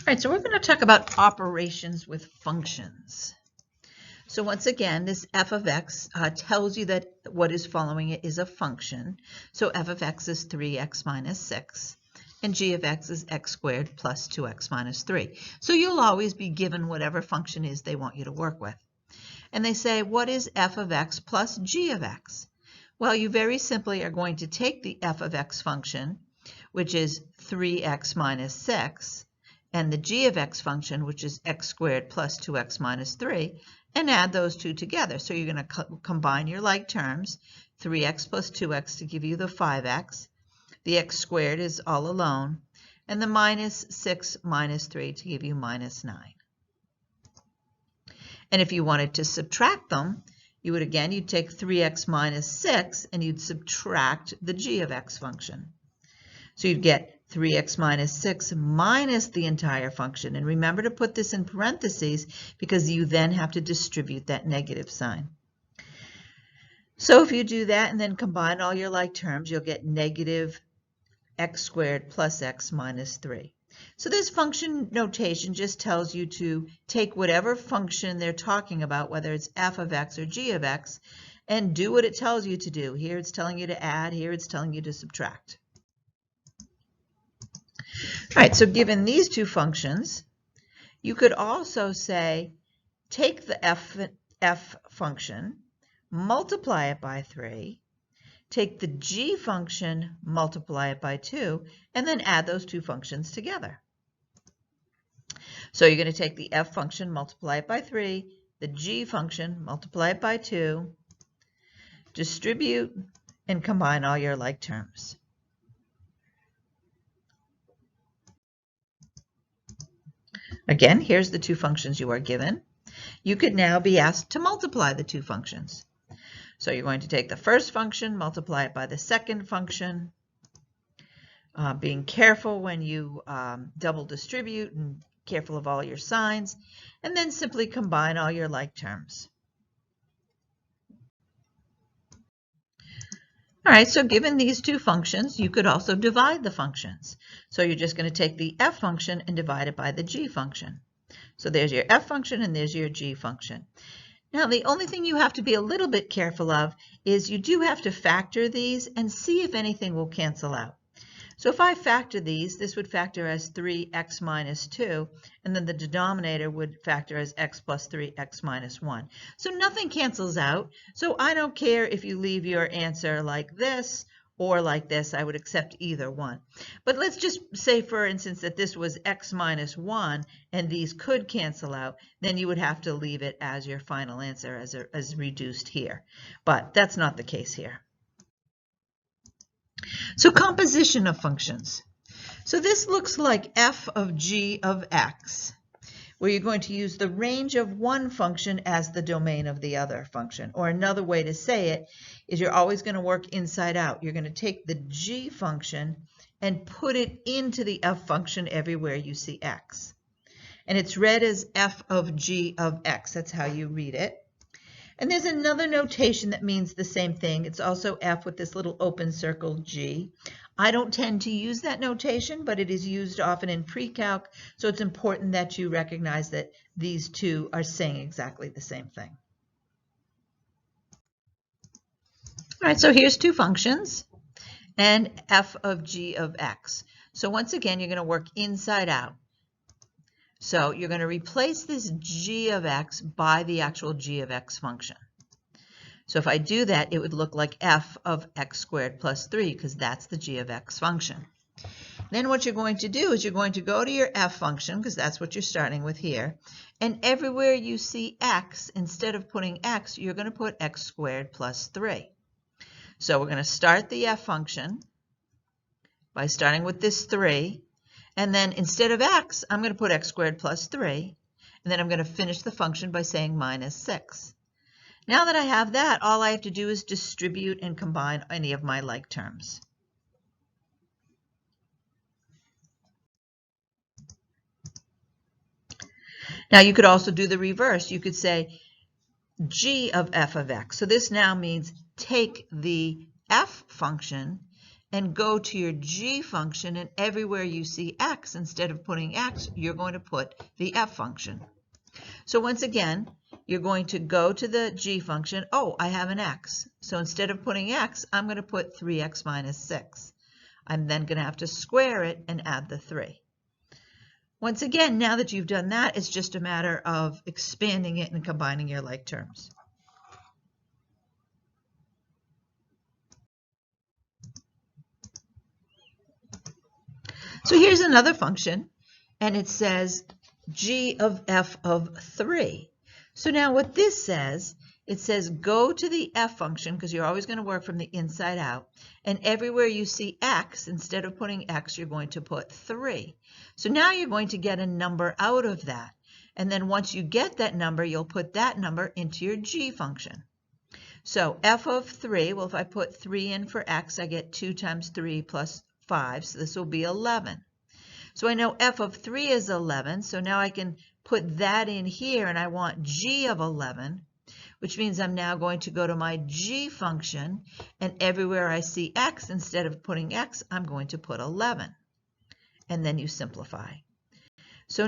right, so we're going to talk about operations with functions. So once again, this f of x tells you that what is following it is a function. So f of x is 3x minus 6, and g of x is x squared plus 2x minus 3. So you'll always be given whatever function is they want you to work with. And they say, what is f of x plus g of x? Well, you very simply are going to take the f of x function, which is 3x minus 6, and the g of x function, which is x squared plus 2x minus 3, and add those two together. So you're going to combine your like terms, 3x plus 2x to give you the 5x, the x squared is all alone, and the minus 6 minus 3 to give you minus 9. And if you wanted to subtract them, you would again, you'd take 3x minus 6 and you'd subtract the g of x function. So you'd get 3x minus 6 minus the entire function. And remember to put this in parentheses because you then have to distribute that negative sign. So if you do that and then combine all your like terms, you'll get negative x squared plus x minus 3. So this function notation just tells you to take whatever function they're talking about, whether it's f of x or g of x, and do what it tells you to do. Here it's telling you to add, here it's telling you to subtract. All right, so given these two functions, you could also say, take the f function, multiply it by 3, take the g function, multiply it by 2, and then add those two functions together. So you're going to take the f function, multiply it by 3, the g function, multiply it by 2, distribute, and combine all your like terms. Again, here's the two functions you are given. You could now be asked to multiply the two functions. So you're going to take the first function, multiply it by the second function, being careful when you double distribute and careful of all your signs, and then simply combine all your like terms. All right, so given these two functions, you could also divide the functions. So you're just going to take the f function and divide it by the g function. So there's your f function and there's your g function. Now, the only thing you have to be a little bit careful of is you do have to factor these and see if anything will cancel out. So if I factor these, this would factor as 3x minus 2, and then the denominator would factor as x plus 3x minus 1. So nothing cancels out. So I don't care if you leave your answer like this or like this. I would accept either one. But let's just say, for instance, that this was x minus 1 and these could cancel out. Then you would have to leave it as your final answer as reduced here. But that's not the case here. So composition of functions. So this looks like f of g of x, where you're going to use the range of one function as the domain of the other function. Or another way to say it is you're always going to work inside out. You're going to take the g function and put it into the f function everywhere you see x. And it's read as f of g of x. That's how you read it. And there's another notation that means the same thing. It's also f with this little open circle g. I don't tend to use that notation, but it is used often in pre-calc, so it's important that you recognize that these two are saying exactly the same thing. All right, so here's two functions and f of g of x. So once again, you're going to work inside out. So you're going to replace this g of x by the actual g of x function. So if I do that, it would look like f of x squared plus 3, because that's the g of x function. Then what you're going to do is you're going to go to your f function, because that's what you're starting with here, and everywhere you see x, instead of putting x, you're going to put x squared plus 3. So we're going to start the f function by starting with this 3. And then instead of x, I'm going to put x squared plus 3. And then I'm going to finish the function by saying minus 6. Now that I have that, all I have to do is distribute and combine any of my like terms. Now you could also do the reverse. You could say g of f of x. So this now means take the f function and go to your g function, and everywhere you see x, instead of putting x, you're going to put the f function. So once again, you're going to go to the g function. Oh, I have an x. So instead of putting x, I'm going to put 3x minus 6. I'm then going to have to square it and add the 3. Once again, now that you've done that, it's just a matter of expanding it and combining your like terms. So here's another function, and it says g of f of 3. So now what this says, it says go to the f function, because you're always going to work from the inside out, and everywhere you see x, instead of putting x, you're going to put 3. So now you're going to get a number out of that, and then once you get that number, you'll put that number into your g function. So f of 3, well, if I put 3 in for x, I get 2 times 3 plus 5, so this will be 11. So I know f of 3 is 11, so now I can put that in here, and I want g of 11, which means I'm now going to go to my g function, and everywhere I see x, instead of putting x, I'm going to put 11. And then you simplify. So